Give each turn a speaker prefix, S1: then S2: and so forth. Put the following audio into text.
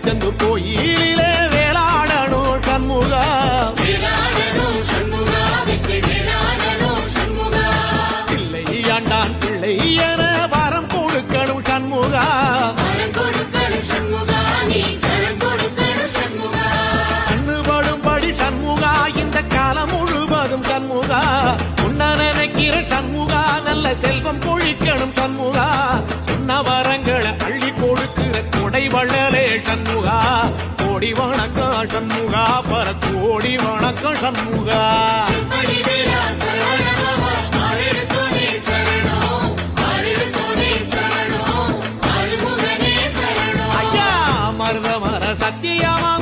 S1: திருச்செந்தூர் கோயிலிலே வேளாடணும் சண்முகா பிள்ளை ஆண்டான் பிள்ளை என வரம் கொடுக்கணும் சண்முகா கண்ணுபடும்படி சண்முகா இந்த காலம் முழுவதும் சண்முகா உன்ன நினைக்கிற சண்முகா நல்ல செல்வம் பொழிக்கணும் சண்முகா சொன்ன வரங்களை அள்ளி கொடுக்கிற கொடை வள்ளலே சண்முகா கோடி வணக்கம் சண்முகா பர கோடி வணக்கம் சண்முகா ஐயா மருதமர சத்தியமா